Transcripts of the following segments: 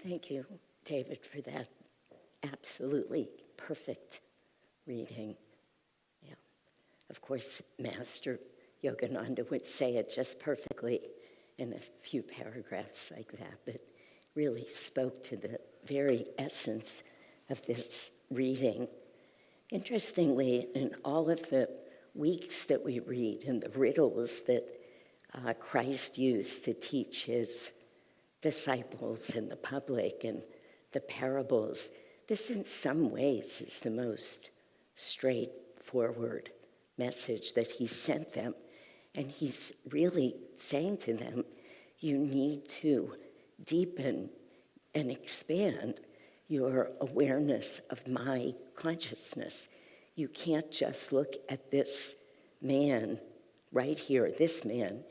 Thank you, David, for that absolutely perfect reading. Yeah. Of course, Master Yogananda would say it just perfectly in a few paragraphs like that, but really spoke to the very essence of this reading. Interestingly, in all of the weeks that we read and the riddles that Christ used to teach his disciples and the public and the parables, this in some ways is the most straightforward message that he sent them. And he's really saying to them, you need to deepen and expand your awareness of my consciousness. You can't just look at this man right here, this man,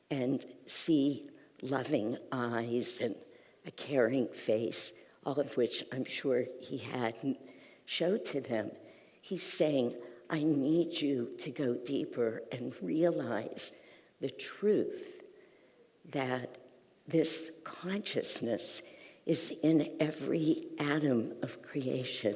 and see loving eyes and a caring face, all of which I'm sure he hadn't showed to them. He's saying, I need you to go deeper and realize the truth that this consciousness is in every atom of creation.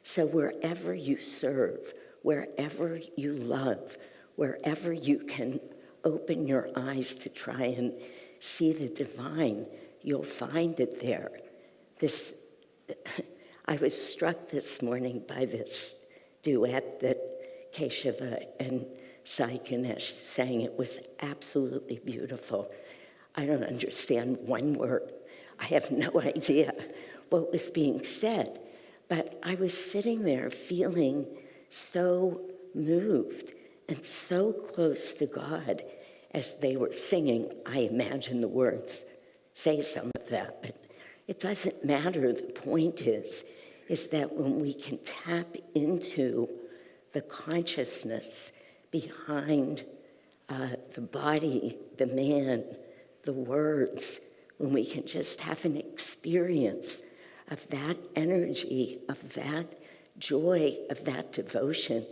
So wherever you serve, wherever you love, wherever you can open your eyes to try and see the divine, you'll find it there. I was struck this morning by this duet that Keshava and Sai Ganesh sang. It was absolutely beautiful. I don't understand one word. I have no idea what was being said, but I was sitting there feeling so moved and so close to God as they were singing. I imagine the words say some of that, but it doesn't matter. The point is that when we can tap into the consciousness behind the body, the man, the words, when we can just have an experience of that energy, of that joy, of that devotion,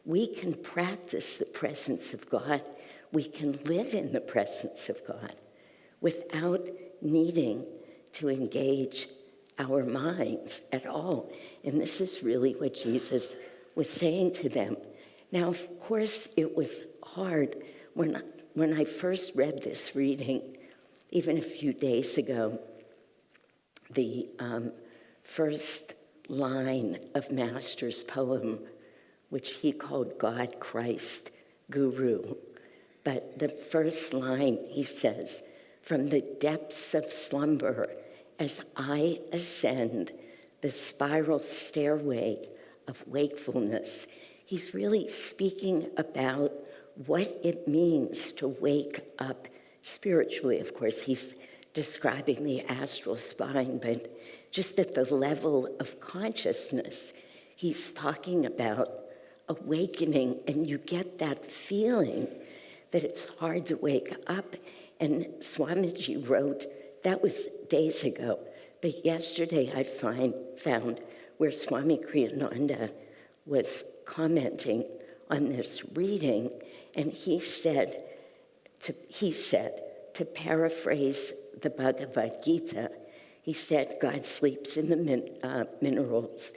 we can practice the presence of God. We can live in the presence of God without needing to engage our minds at all. And this is really what Jesus was saying to them. Now, of course, it was hard when I first read this reading, even a few days ago, the first line of Master's poem, which he called God, Christ, Guru. But the first line, he says, from the depths of slumber, as I ascend the spiral stairway of wakefulness, he's really speaking about what it means to wake up spiritually. Of course, he's describing the astral spine, but just at the level of consciousness, he's talking about awakening, and you get that feeling that it's hard to wake up. And Swamiji wrote, that was days ago, but yesterday I found where Swami Kriyananda was commenting on this reading, and he said, to paraphrase the Bhagavad Gita, he said, God sleeps in the minerals,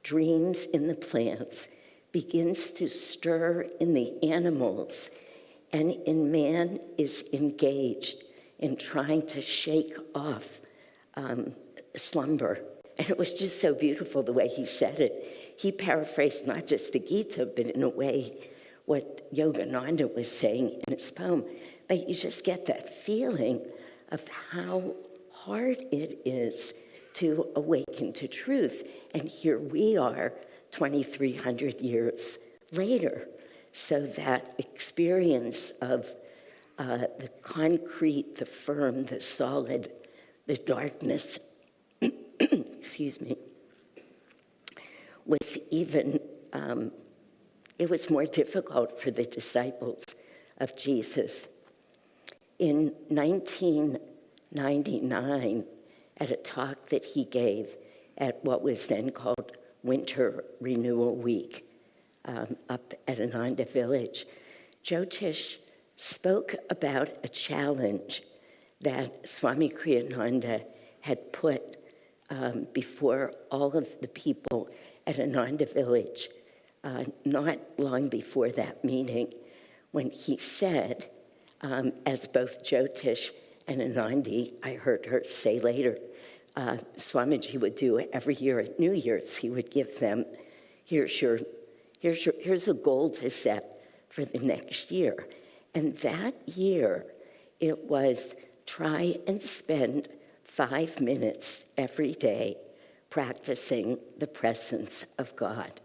dreams in the plants, begins to stir in the animals, and in man is engaged in trying to shake off slumber. And it was just so beautiful the way he said it. He paraphrased not just the Gita, but in a way what Yogananda was saying in his poem. But you just get that feeling of how hard it is to awaken to truth. And here we are 2,300 years later. So that experience of the concrete, the firm, the solid, the darkness, excuse me, was even, it was more difficult for the disciples of Jesus. In 1999, at a talk that he gave at what was then called Winter Renewal Week, up at Ananda Village, Jyotish spoke about a challenge that Swami Kriyananda had put before all of the people at Ananda Village, not long before that meeting, when he said, as both Jyotish and Anandi, I heard her say later, Swamiji would do every year at New Year's. He would give them, here's a goal to set for the next year. And that year, it was try and spend 5 minutes every day practicing the presence of God.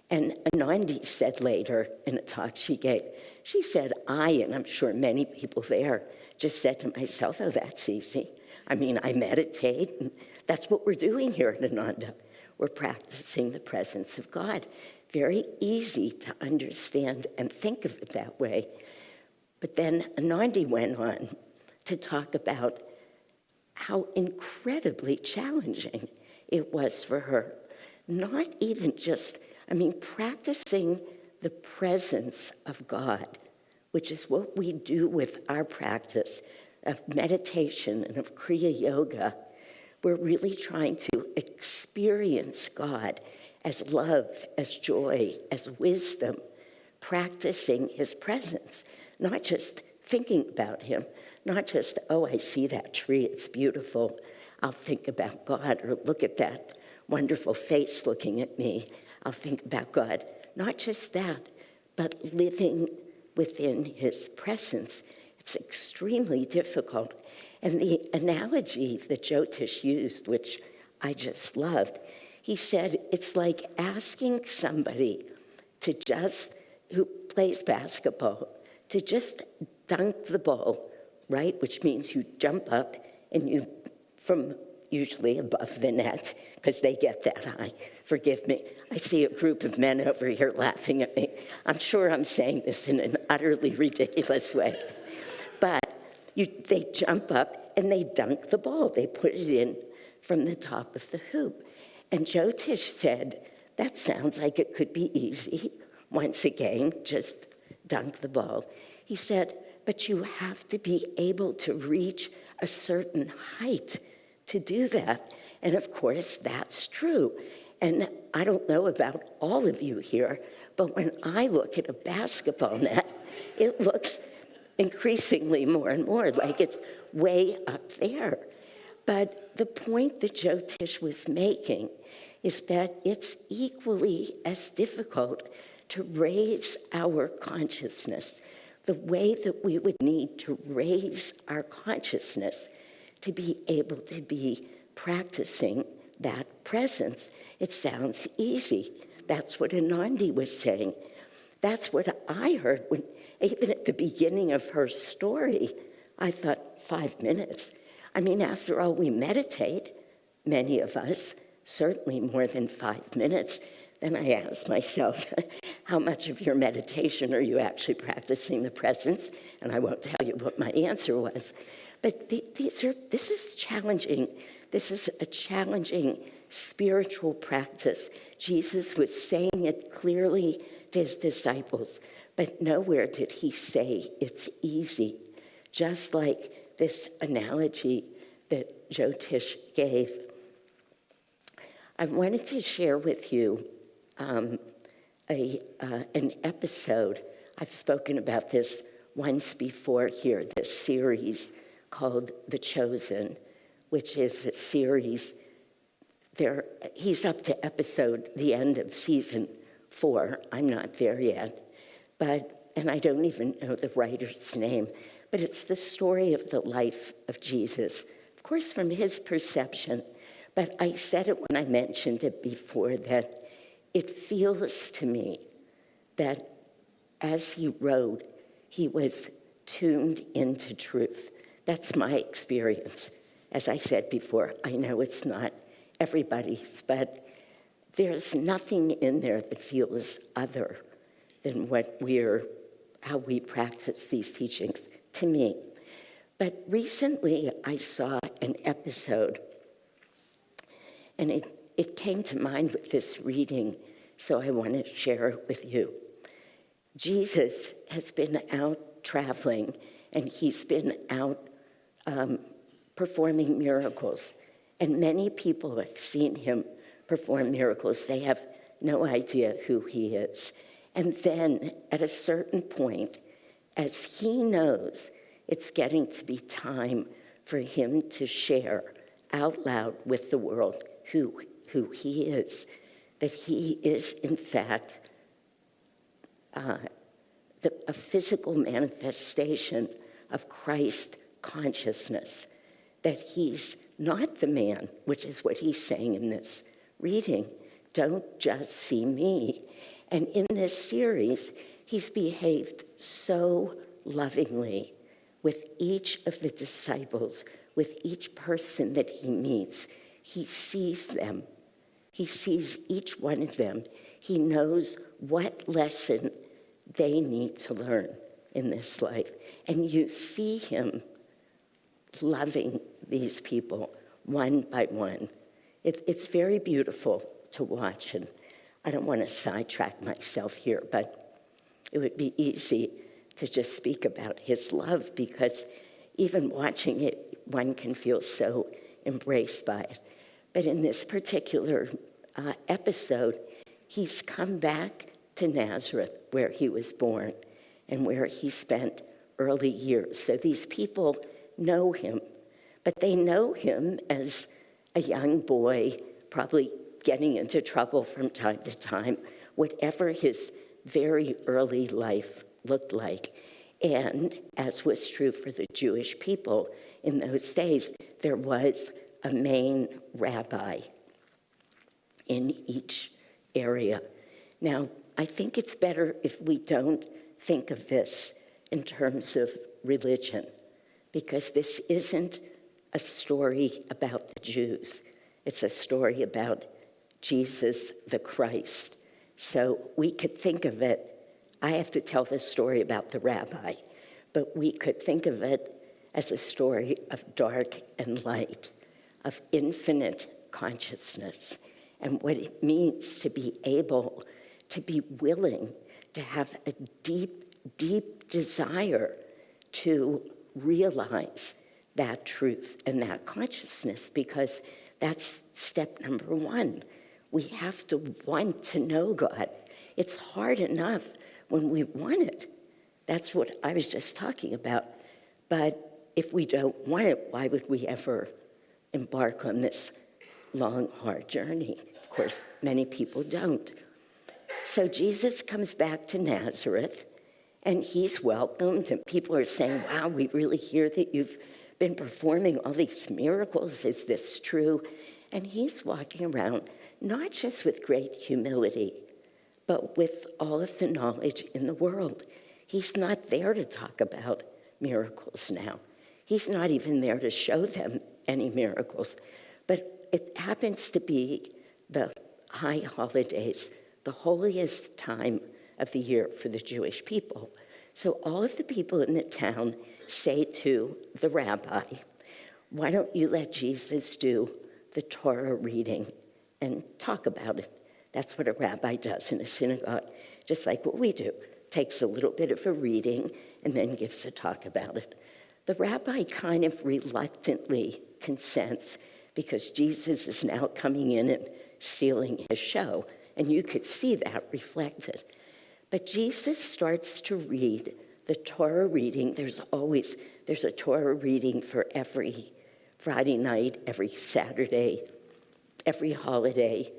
And Anandi said later in a talk she gave, she said, and I'm sure many people there, just said to myself, oh, that's easy. I mean, I meditate, and that's what we're doing here at Ananda. We're practicing the presence of God. Very easy to understand and think of it that way. But then Anandi went on to talk about how incredibly challenging it was for her. Not even just, practicing the presence of God, which is what we do with our practice of meditation and of Kriya Yoga. We're really trying to experience God as love, as joy, as wisdom, practicing his presence, not just thinking about him, not just, oh, I see that tree, it's beautiful, I'll think about God, or look at that wonderful face looking at me, I'll think about God. Not just that, but living within his presence. It's extremely difficult. And the analogy that Jyotish used, which I just loved, he said it's like asking somebody to just, who plays basketball, to just dunk the ball, right? Which means you jump up and you, from usually above the net, because they get that high. Forgive me. I see a group of men over here laughing at me. I'm sure I'm saying this in an utterly ridiculous way. But they jump up and they dunk the ball. They put it in from the top of the hoop. And Jyotish said, that sounds like it could be easy. Once again, just dunk the ball. He said, but you have to be able to reach a certain height to do that. And of course, that's true. And I don't know about all of you here, but when I look at a basketball net, it looks increasingly more and more like it's way up there. But the point that Jyotish was making is that it's equally as difficult to raise our consciousness, the way that we would need to raise our consciousness to be able to be practicing that presence. It sounds easy. That's what Anandi was saying. That's what I heard when, even at the beginning of her story, I thought 5 minutes. After all, we meditate, many of us, certainly more than 5 minutes. Then I asked myself, how much of your meditation are you actually practicing the presence? And I won't tell you what my answer was. But this is challenging. This is a challenging spiritual practice. Jesus was saying it clearly to his disciples, but nowhere did he say it's easy. Just like this analogy that Jyotish gave. I wanted to share with you an episode. I've spoken about this once before here, this series called The Chosen, which is a series. He's up to the end of season 4. I'm not there yet, and I don't even know the writer's name, but it's the story of the life of Jesus, of course, from his perception. But I said it when I mentioned it before, that it feels to me that as he wrote, he was tuned into truth. That's my experience. As I said before, I know it's not everybody's, but there's nothing in there that feels other than how we practice these teachings, to me. But recently I saw an episode, and it came to mind with this reading, so I want to share it with you. Jesus has been out traveling, and he's been out performing miracles. And many people have seen him perform miracles. They have no idea who he is. And then at a certain point, as he knows it's getting to be time for him to share out loud with the world who he is, that he is, in fact, a physical manifestation of Christ consciousness, that he's not the man, which is what he's saying in this reading. Don't just see me. And in this series, he's behaved so lovingly with each of the disciples, with each person that he meets. He sees them. He sees each one of them. He knows what lesson they need to learn in this life. And you see him loving these people one by one. It's very beautiful to watch. And I don't want to sidetrack myself here, but it would be easy to just speak about his love, because even watching it, one can feel so embraced by it. But in this particular episode, he's come back to Nazareth, where he was born and where he spent early years. So these people know him, but they know him as a young boy, probably getting into trouble from time to time, whatever his very early life looked like. And as was true for the Jewish people in those days, there was a main rabbi in each area. Now, I think it's better if we don't think of this in terms of religion, because this isn't a story about the Jews. It's a story about Jesus the Christ. So we could think of it, I have to tell this story about the rabbi, but we could think of it as a story of dark and light, of infinite consciousness, and what it means to be able to be willing to have a deep, deep desire to realize that truth and that consciousness, because that's step number one. We have to want to know God. It's hard enough when we want it. That's what I was just talking about. But if we don't want it, why would we ever embark on this long, hard journey? Of course, many people don't. So Jesus comes back to Nazareth, and he's welcomed, and people are saying, wow, we really hear that you've been performing all these miracles. Is this true? And he's walking around, not just with great humility, but with all of the knowledge in the world. He's not there to talk about miracles now. He's not even there to show them any miracles. But it happens to be the high holidays, the holiest time of the year for the Jewish people. So all of the people in the town say to the rabbi, why don't you let Jesus do the Torah reading and talk about it? That's what a rabbi does in a synagogue, just like what we do. Takes a little bit of a reading and then gives a talk about it. The rabbi kind of reluctantly consents, because Jesus is now coming in and stealing his show, and you could see that reflected. But Jesus starts to read the Torah reading. There's a Torah reading for every Friday night, every Saturday, every holiday.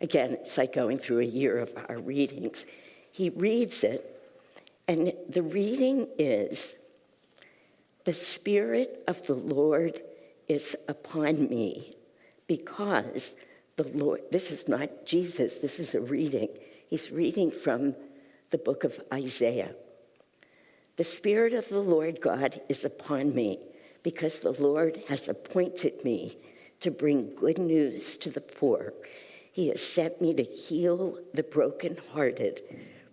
Again, it's like going through a year of our readings. He reads it, and the reading is, the Spirit of the Lord is upon me, because the Lord, this is not Jesus, this is a reading. He's reading from the book of Isaiah. The Spirit of the Lord God is upon me, because the Lord has appointed me to bring good news to the poor. He has sent me to heal the brokenhearted,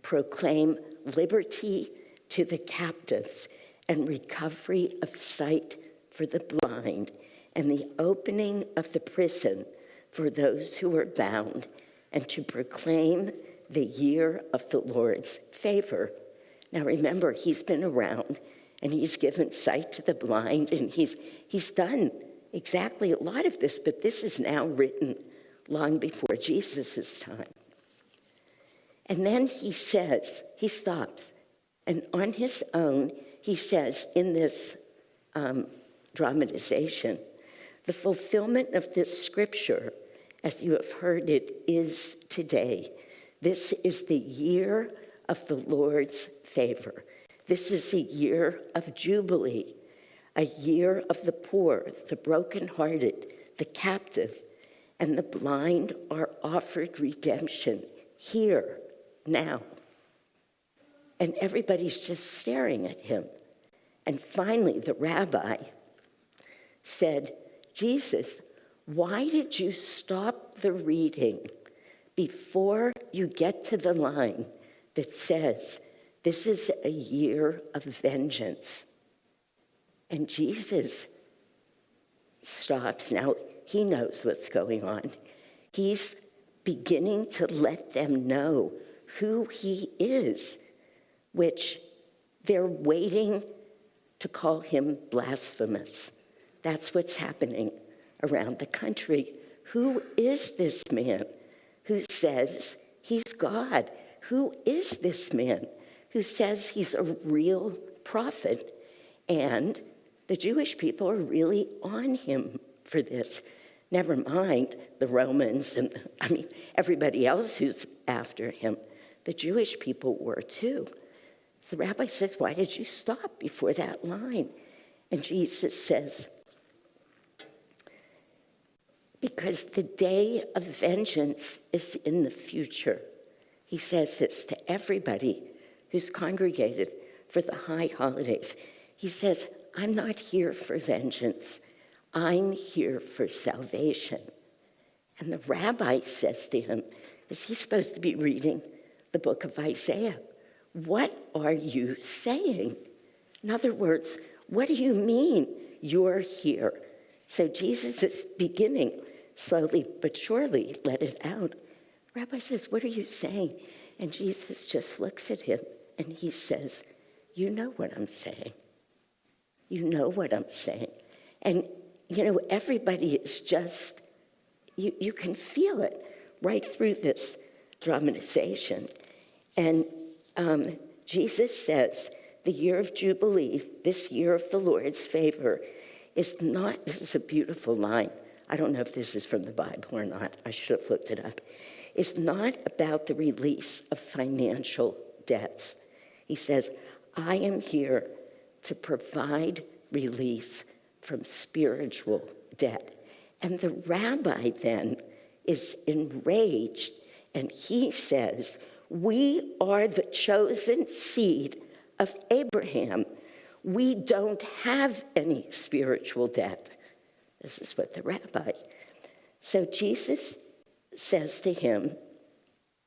proclaim liberty to the captives, and recovery of sight for the blind, and the opening of the prison for those who are bound, and to proclaim the year of the Lord's favor. Now remember, he's been around, and he's given sight to the blind, and he's done exactly a lot of this, but this is now written long before Jesus' time. And then he says, he stops, and on his own, he says in this dramatization, the fulfillment of this scripture, as you have heard it, is today. This is the year of the Lord's favor. This is a year of jubilee, a year of the poor, the brokenhearted, the captive, and the blind are offered redemption here, now. And everybody's just staring at him. And finally, the rabbi said, Jesus, why did you stop the reading before you get to the line that says, this is a year of vengeance? And Jesus stops. Now, he knows what's going on. He's beginning to let them know who he is, which they're waiting to call him blasphemous. That's what's happening around the country. Who is this man who says he's God? Who is this man who says he's a real prophet? And the Jewish people are really on him for this. Never mind the Romans and, everybody else who's after him. The Jewish people were too. So the rabbi says, why did you stop before that line? And Jesus says, because the day of vengeance is in the future. He says this to everybody who's congregated for the high holidays. He says, I'm not here for vengeance. I'm here for salvation. And the rabbi says to him, is he supposed to be reading the book of Isaiah? What are you saying? In other words, what do you mean you're here? So Jesus is beginning, slowly but surely, let it out. Rabbi says, what are you saying? And Jesus just looks at him and he says, you know what I'm saying. You know what I'm saying. And, everybody is just, you can feel it right through this dramatization. And Jesus says, the year of Jubilee, this year of the Lord's favor, is not, this is a beautiful line. I don't know if this is from the Bible or not. I should have looked it up. It's not about the release of financial debts. He says, I am here to provide release from spiritual debt. And the rabbi then is enraged, and he says, we are the chosen seed of Abraham. We don't have any spiritual debt. This is what the rabbi. So Jesus says to him,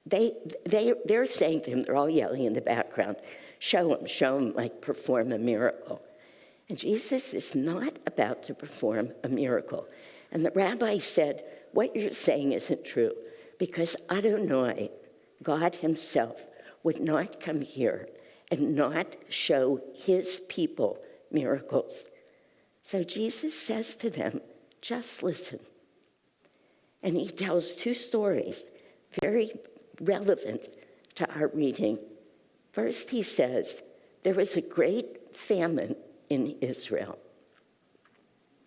they're saying to him, they're all yelling in the background, show him, like perform a miracle. And Jesus is not about to perform a miracle. And the rabbi said, what you're saying isn't true, because Adonai, God himself, would not come here and not show his people miracles. So Jesus says to them, just listen. And he tells two stories, very relevant to our reading. First, he says, there was a great famine in Israel,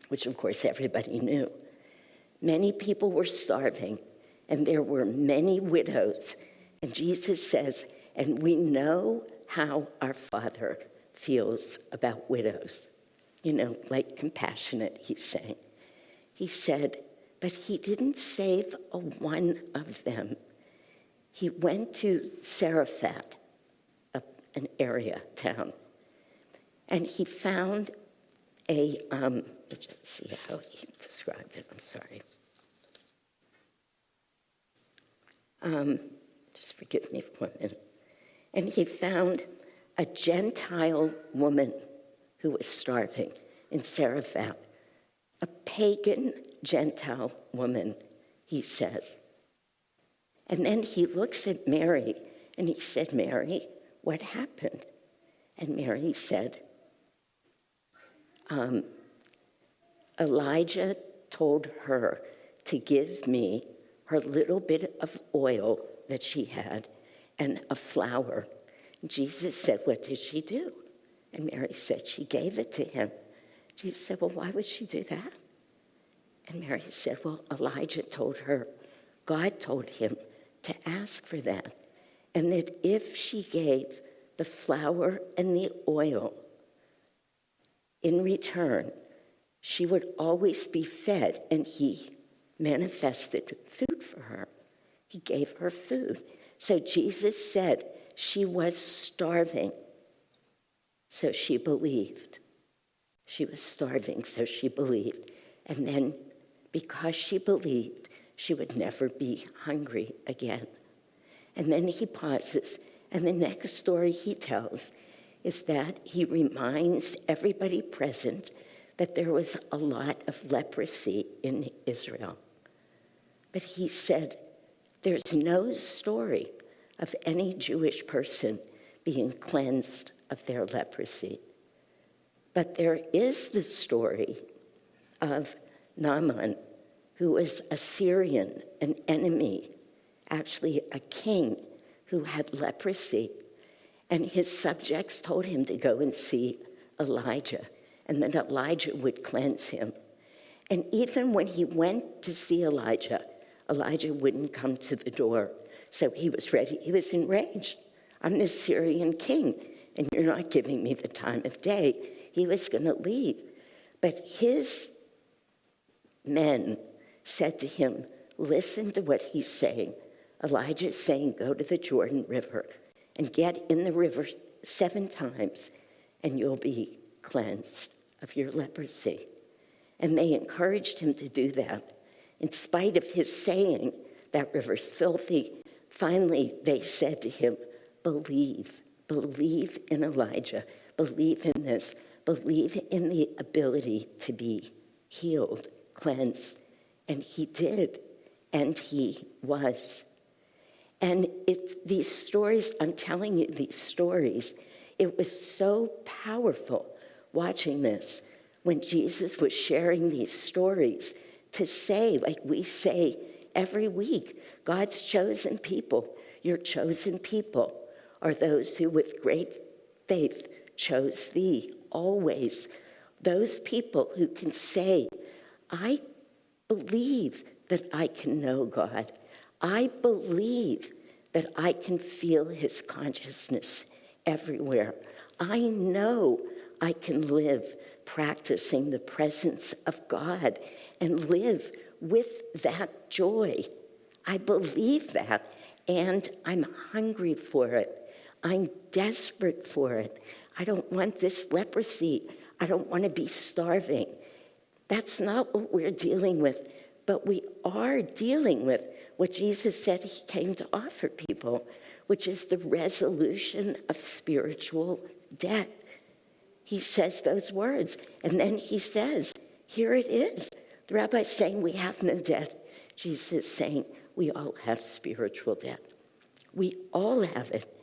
which of course everybody knew. Many people were starving, and there were many widows. And Jesus says, and we know how our Father feels about widows. Like compassionate, he's saying. He said, but he didn't save a one of them. He went to Zarephath, an area town, and he found let's see how he described it, I'm sorry. Just forgive me for 1 minute. And he found a Gentile woman who was starving in Zarephath, a pagan Gentile woman, he says. And then he looks at Mary, and he said, Mary, what happened? And Mary said, Elijah told her to give me her little bit of oil that she had and a flour. Jesus said, what did she do? And Mary said, she gave it to him. Jesus said, well, why would she do that? And Mary said, well, Elijah told her, God told him to ask for that. And that if she gave the flour and the oil in return, she would always be fed. And he manifested food for her. He gave her food. So Jesus said she was starving, so she believed. She was starving, so she believed. And then because she believed, she would never be hungry again. And then he pauses, and the next story he tells is that he reminds everybody present that there was a lot of leprosy in Israel. But he said, there's no story of any Jewish person being cleansed of their leprosy. But there is the story of Naaman, who was a Syrian, an enemy, actually a king who had leprosy. And his subjects told him to go and see Elijah, and that Elijah would cleanse him. And even when he went to see Elijah, Elijah wouldn't come to the door. So he was ready. He was enraged. I'm the Syrian king, and you're not giving me the time of day. He was going to leave. But his men said to him, listen to what he's saying. Elijah's saying, go to the Jordan River and get in the river 7 times, and you'll be cleansed of your leprosy. And they encouraged him to do that. In spite of his saying, that river's filthy, finally they said to him, believe in Elijah, believe in this, believe in the ability to be healed, cleansed. And he did, and he was. And these stories, I'm telling you these stories, it was so powerful watching this when Jesus was sharing these stories to say, like we say every week, God's chosen people, your chosen people are those who with great faith chose thee always. Those people who can say, I believe that I can know God. I believe that I can feel his consciousness everywhere. I know I can live practicing the presence of God and live with that joy. I believe that, and I'm hungry for it. I'm desperate for it. I don't want this leprosy. I don't want to be starving. That's not what we're dealing with, but we are dealing with what Jesus said he came to offer people, which is the resolution of spiritual debt. He says those words, and then he says, here it is. The rabbi's saying we have no debt. Jesus is saying we all have spiritual debt. We all have it.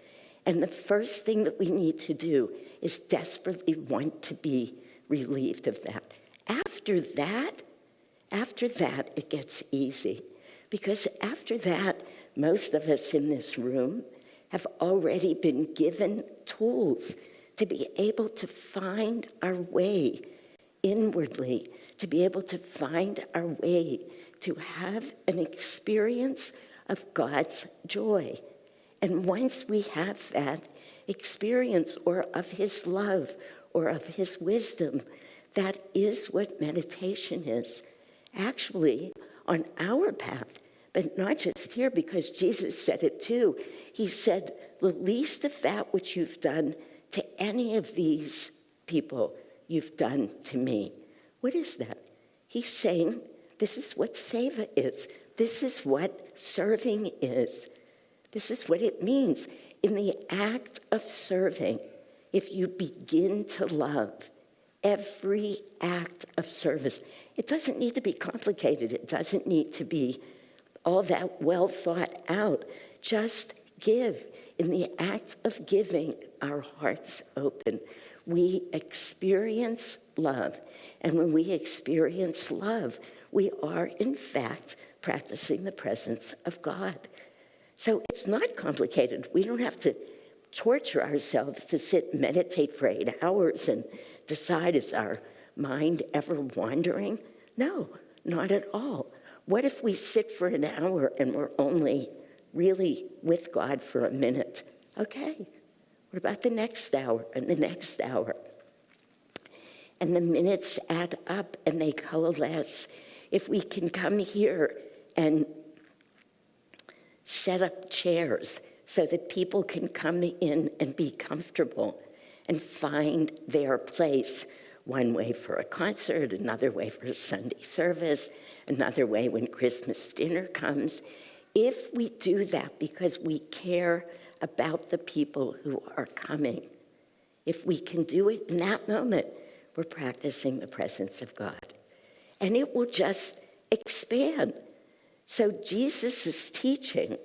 And the first thing that we need to do is desperately want to be relieved of that. After that, it gets easy. Because after that, most of us in this room have already been given tools to be able to find our way inwardly, to be able to find our way to have an experience of God's joy. And once we have that experience, or of his love, or of his wisdom, that is what meditation is. Actually, on our path, but not just here, because Jesus said it too. He said, the least of that which you've done to any of these people, you've done to me. What is that? He's saying, this is what seva is. This is what serving is. This is what it means. In the act of serving, if you begin to love, every act of service, it doesn't need to be complicated. It doesn't need to be all that well thought out. Just give. In the act of giving, our hearts open. We experience love. And when we experience love, we are, in fact, practicing the presence of God. So it's not complicated. We don't have to torture ourselves to sit and meditate for 8 hours and decide, is our mind ever wandering? No, not at all. What if we sit for an hour and we're only really with God for a minute? Okay, what about the next hour and the next hour? And the minutes add up and they coalesce. If we can come here and set up chairs so that people can come in and be comfortable and find their place, one way for a concert, another way for a Sunday service, another way when Christmas dinner comes. If we do that because we care about the people who are coming, if we can do it in that moment, we're practicing the presence of God. And it will just expand. So Jesus' teaching,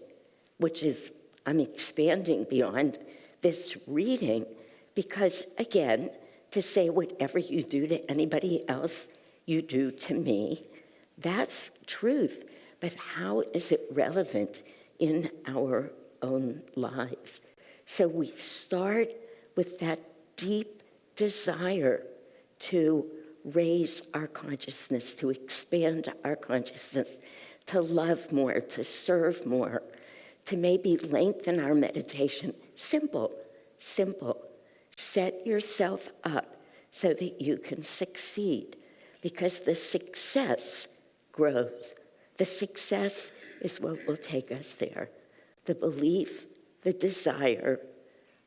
which is, I'm expanding beyond this reading, because again, to say whatever you do to anybody else, you do to me, that's truth. But how is it relevant in our own lives? So we start with that deep desire to raise our consciousness, to expand our consciousness, to love more, to serve more, to maybe lengthen our meditation. Simple, simple. Set yourself up so that you can succeed, because the success grows. The success is what will take us there. The belief, the desire,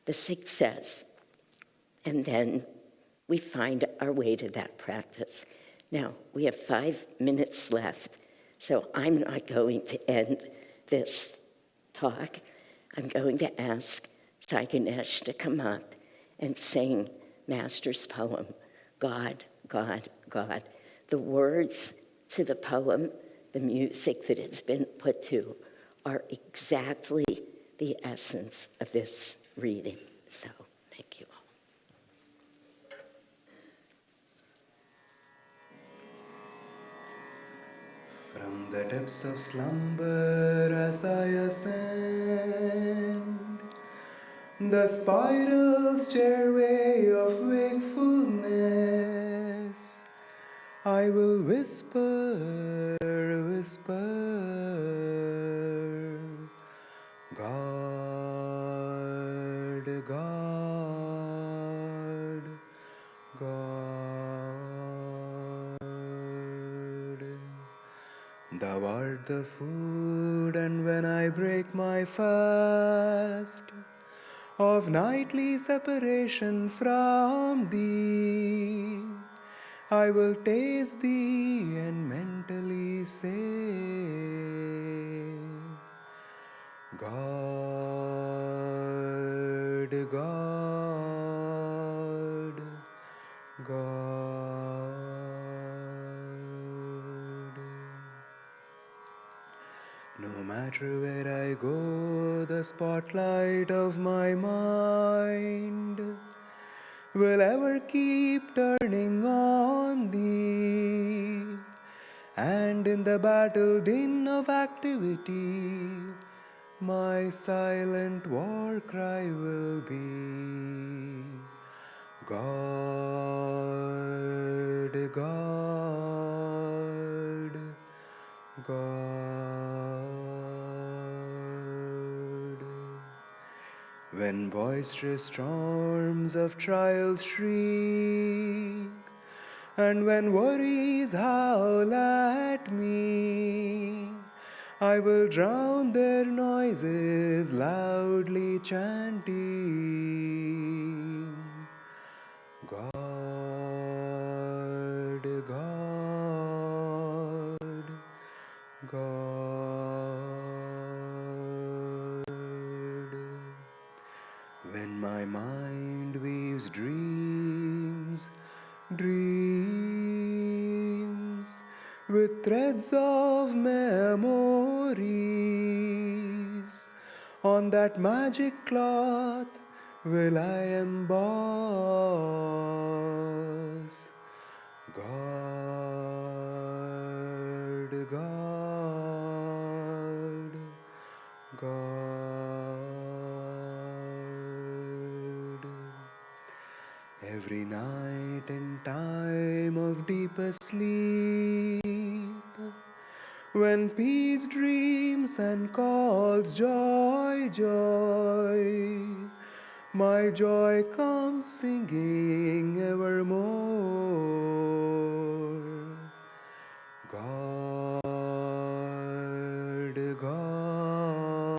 the success, and then we find our way to that practice. Now, we have 5 minutes left, so I'm not going to end this talk. I'm going to ask Sai Ganesh to come up and sing Master's poem, God, God, God. The words to the poem, the music that it's been put to, are exactly the essence of this reading. So, thank you all. From the depths of slumber as I ascend the spiral stairway of wakefulness, I will whisper, whisper, God, God, God. Thou art the food, and when I break my fast of nightly separation from thee, I will taste thee and mentally say, God, God, God. No matter where I go, the spotlight of my mind will ever keep turning on thee. And in the battle din of activity, my silent war cry will be, God, God, God. When boisterous storms of trials shriek, and when worries howl at me, I will drown their noises loudly chanting, God, God, God. When my mind weaves dreams, dreams with threads of memories, on that magic cloth will I emboss God, God, God. Every night in time of deepest sleep, when peace dreams and calls joy, joy, my joy comes singing evermore. God, God,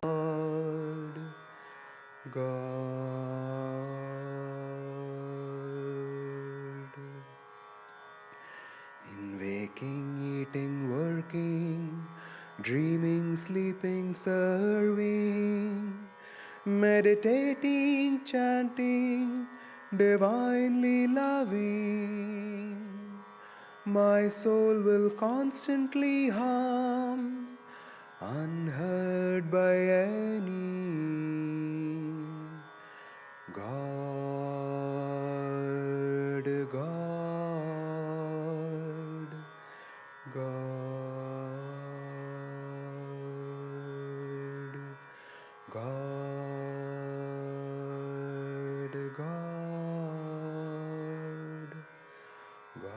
God. In waking, eating, working, dreaming, sleeping, serving, meditating, chanting, divinely loving, my soul will constantly hum, unheard by any. God, God, God, God, God, God.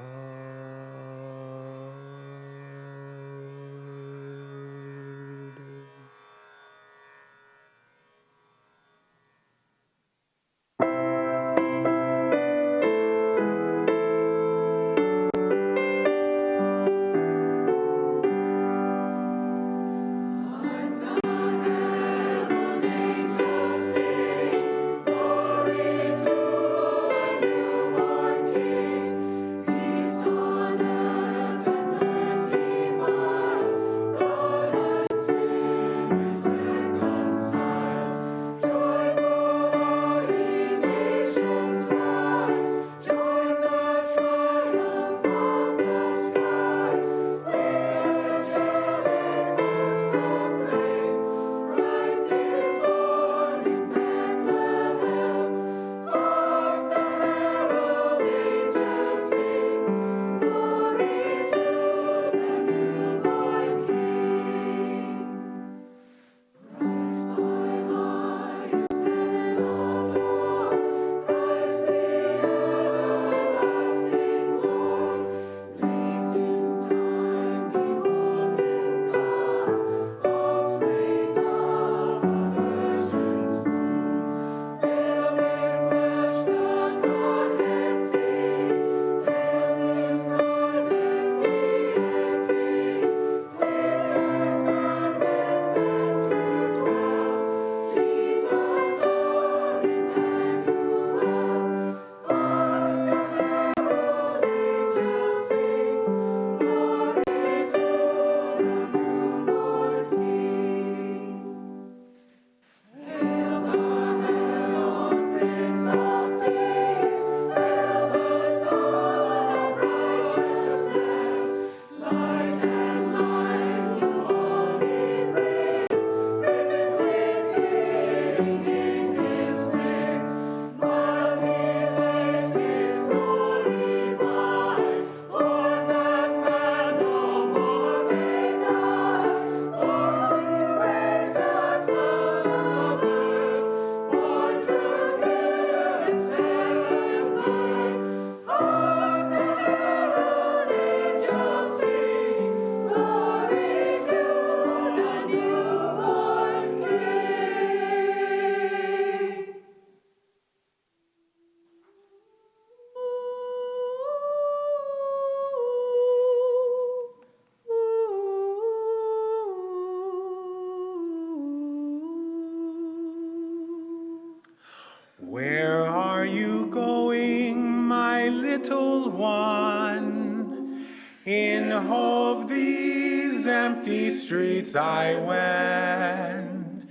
Where are you going, my little one? In hope these empty streets I wend.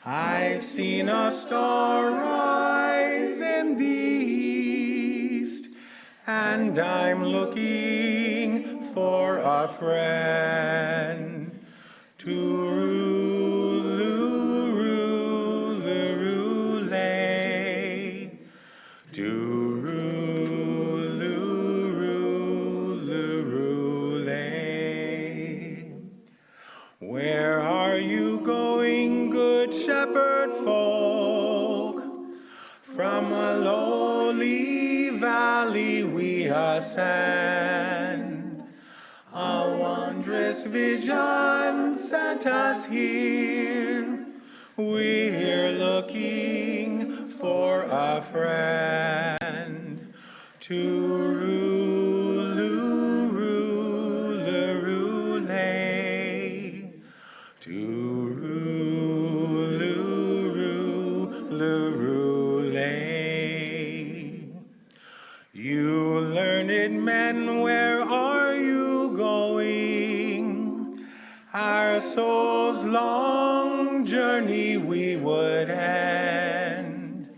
I've seen a star rise in the east, and I'm looking for a friend to Where are you going, good shepherd folk? From a lowly valley we ascend. A wondrous vision sent us here. We're looking for a friend to You learned men, where are you going? Our soul's long journey we would end.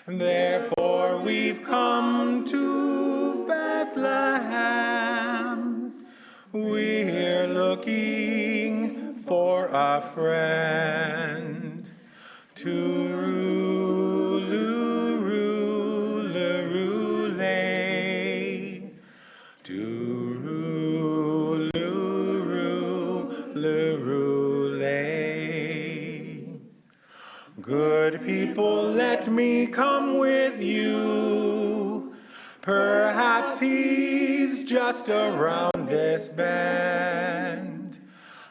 Therefore we've come to Bethlehem. We're looking for a friend to Good people, let me come with you. Perhaps he's just around this bend.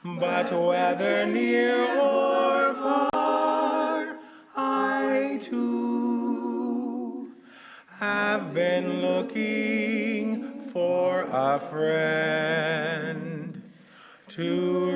But whether near or far, I too have been looking for a friend to